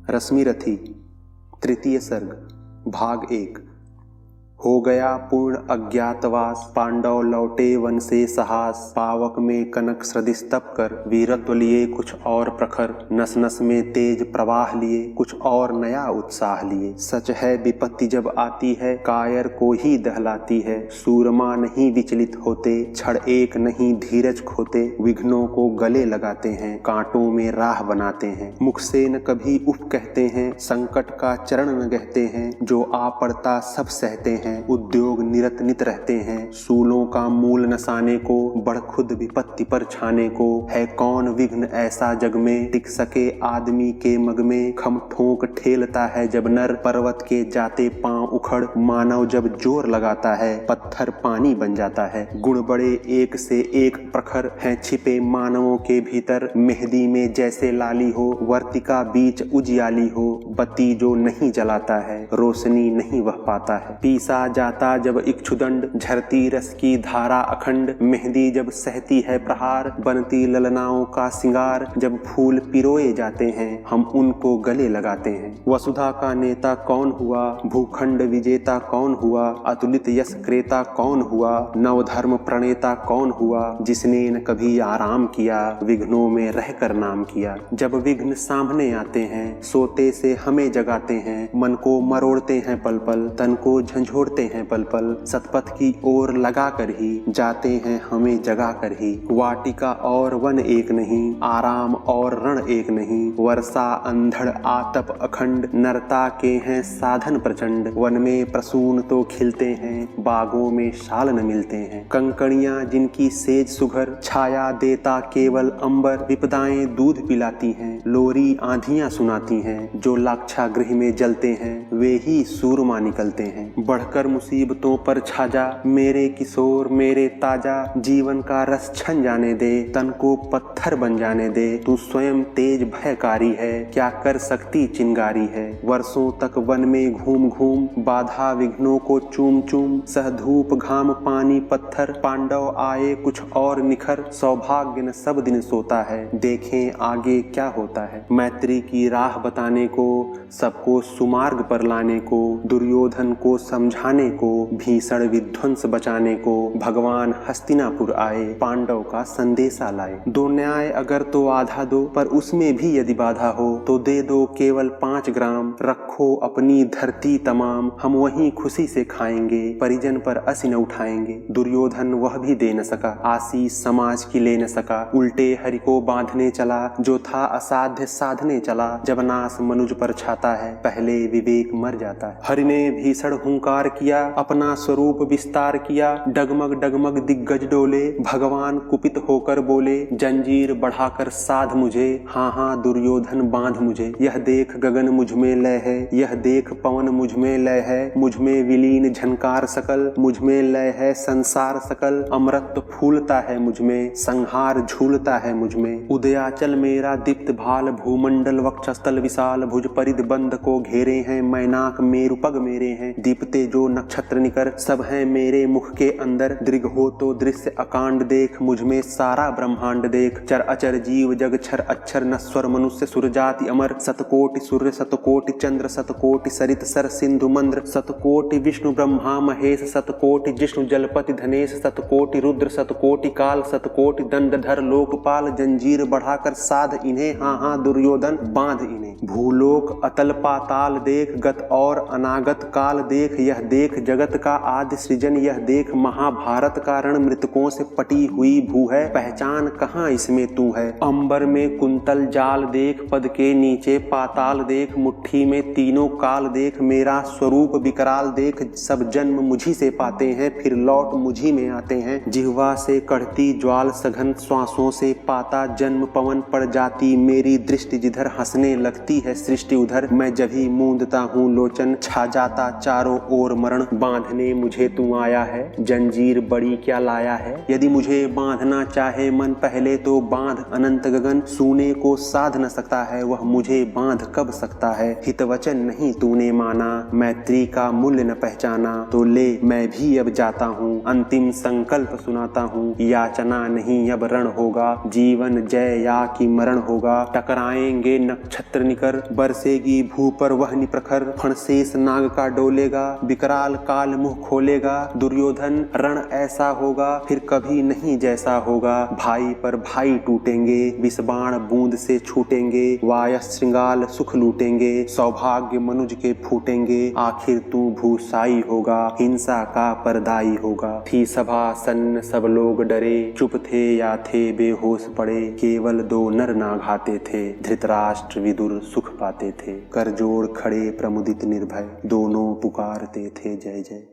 रश्मिरथी तृतीय सर्ग भाग 1। हो गया पूर्ण अज्ञातवास, पांडव लौटे वन से साहस। पावक में कनक सदृश तप कर, वीरत्व लिए कुछ और प्रखर। नस नस में तेज प्रवाह लिए, कुछ और नया उत्साह लिए। सच है विपत्ति जब आती है, कायर को ही दहलाती है। सूरमा नहीं विचलित होते, क्षण एक नहीं धीरज खोते। विघ्नों को गले लगाते हैं, कांटों में राह बनाते हैं। मुख से न कभी उफ कहते हैं, संकट का चरण न गहते हैं। जो आ पड़ता सब सहते हैं, उद्योग निरत नित रहते हैं। सूलों का मूल नसाने को, बढ़ खुद विपत्ति पर छाने को। है कौन विघ्न ऐसा जग में, टिक सके आदमी के मग में। खम ठोक ठेलता है जब नर, पर्वत के जाते पांव उखड़। मानव जब जोर लगाता है, पत्थर पानी बन जाता है। गुण बड़े एक से एक प्रखर हैं छिपे मानवों के भीतर। मेहंदी में जैसे लाली हो, वर्तिका बीच उजियाली हो। बत्ती जो नहीं जलाता है, रोशनी नहीं वह पाता है। पीसा जाता जब इक्षुदंड, झरती रस की धारा अखंड। मेहंदी जब सहती है प्रहार, बनती ललनाओं का सिंगार। जब फूल पिरोए जाते हैं, हम उनको गले लगाते हैं। वसुधा का नेता कौन हुआ, भूखंड विजेता कौन हुआ। अतुलित यश क्रेता कौन हुआ, नवधर्म प्रणेता कौन हुआ। जिसने न कभी आराम किया, विघ्नों में रहकर नाम किया। जब विघ्न सामने आते हैं, सोते से हमें जगाते हैं। मन को मरोड़ते हैं पल पल, तन को झंझोड़ते हैं पल पल। सतपथ की ओर लगा कर ही, जाते हैं हमें जगा कर ही। वाटिका और वन एक नहीं, आराम और रण एक नहीं। वर्षा अंधड़ आतप अखंड, नरता के हैं साधन प्रचंड। वन में प्रसून तो खिलते हैं, बागों में शाल न मिलते हैं। कंकड़ियां जिनकी सेज सुघर, छाया देता केवल अंबर। विपदाएं दूध पिलाती हैं, लोरी आंधियां सुनाती हैं। जो लाक्षागृह में जलते हैं, वे ही सूरमा निकलते हैं। बढ़कर मुसीबतों पर छाजा, मेरे किशोर मेरे ताजा। जीवन का रस छन जाने दे, तन को पत्थर बन जाने दे। तू स्वयं तेज भयकारी है, क्या कर सकती चिंगारी है। वर्षों तक वन में घूम घूम, बाधा विघ्नों को चूम चूम। सह धूप घाम पानी पत्थर, पांडव आए कुछ और निखर। सौभाग्य न सब दिन सोता है, देखें आगे क्या होता है। मैत्री की राह बताने को, सबको सुमार्ग पर लाने को। दुर्योधन को समझाने को, भीषण विध्वंस बचाने को। भगवान हस्तिनापुर आए, पांडव का संदेशा लाए। दो न्याय अगर तो आधा दो, पर उसमें भी यदि बाधा हो, तो दे दो केवल 5 ग्राम। रखो अपनी धरती तमाम, हम वहीं खुशी से खाएंगे। परिजन पर असी न उठाएंगे। दुर्योधन वह भी दे न सका, आशीष समाज की ले न सका। उल्टे हरि को बांधने चला, जो था असाध्य साधने चला। जब नाश मनुज पर छाता है, पहले विवेक मर जाता है। हरि ने भीषण हुंकार किया, अपना स्वरूप विस्तार किया। डगमग डगमग दिग्गज डोले, भगवान कुपित होकर बोले। जंजीर बढ़ाकर साध मुझे, हाँ हाँ दुर्योधन बांध मुझे। यह देख गगन मुझ में लय है, यह देख पवन मुझ में लय है। मुझ में विलीन झनकार सकल, मुझ में लय है संसार सकल। अमृत फूलता है मुझ में, संहार झूलता है मुझ में। उदयाचल मेरा दीप्त भाल, भूमंडल वक्षस्थल विशाल। भुज परिध बंध को घेरे हैं, मैनाक मेरु पग मेरे हैं। दीपते जो नक्षत्र निकर, सब हैं मेरे मुख के अंदर। दृग हो तो दृश्य अकांड देख, मुझ में सारा ब्रह्मांड देख। चर अचर जीव जग छर अक्षर, नश्वर मनुष्य सुर जाति अमर। सतकोटि सूर्य सतकोटि चंद्र, सतकोटि सरित सर सिंधु मंद्र। सतकोटि विष्णु ब्रह्मा महेश, सतकोटि जिष्णु जलपति धनेश। सतकोटि रुद्र सतकोटि काल, सतकोटि दंडधर लोकपाल। जंजीर बढ़ाकर साध इन्हें, हाँ हाँ दुर्योधन बांध इन्हें। भूलोक अतल पाताल देख, गत और अनागत काल देख। यह देख जगत का आदि सृजन, यह देख महाभारत का रण। मृतकों से पटी हुई भू है, पहचान कहाँ इसमें तू है। अंबर में कुंतल जाल देख, पद के नीचे पाताल देख। मुट्ठी में तीनों काल देख, मेरा स्वरूप विकराल देख। सब जन्म मुझी से पाते हैं, फिर लौट मुझी में आते हैं। जिह्वा से कढ़ती ज्वाल सघन, श्वासों से पाता जन्म पवन। पड़ जाती मेरी दृष्टि जिधर, हंसने लगती है सृष्टि उधर। मैं जब ही मूंदता हूँ लोचन छा जाता चारों ओर मरण। बांधने मुझे तू आया है, जंजीर बड़ी क्या लाया है। यदि मुझे बांधना चाहे मन पहले तो बांध अनंत गगन। सूने को साध न सकता है वह मुझे बांध कब सकता है। हितवचन नहीं तूने माना, मैत्री का मूल्य न पहचाना। तो ले मैं भी अब जाता हूँ, अंतिम संकल्प सुनाता हूँ। याचना नहीं अब रण होगा, जीवन जय या कि मरण होगा। टकराएंगे नक्षत्र निकर, बरसेगी भू पर वह निप्रखर। फणशेष नाग का डोलेगा, विकराल काल मुंह खोलेगा। दुर्योधन रण ऐसा होगा फिर कभी नहीं जैसा होगा। भाई पर भाई टूटेंगे, विषबाण बूंद से छूटेंगे। वायस श्रृंगाल सुख लूटेंगे, सौभाग्य मनुज के फूटेंगे। आखिर तू भूसाई होगा, हिंसा का परदाई होगा। थी सभा सन्न सब लोग डरे, चुप थे या थे बेहोश पड़े। केवल दो नर ना घाते थे, धृतराष्ट्र विदुर सुख पाते थे। कर जोड़ खड़े प्रमुदित निर्भय, दोनों पुकारते थे जय जय।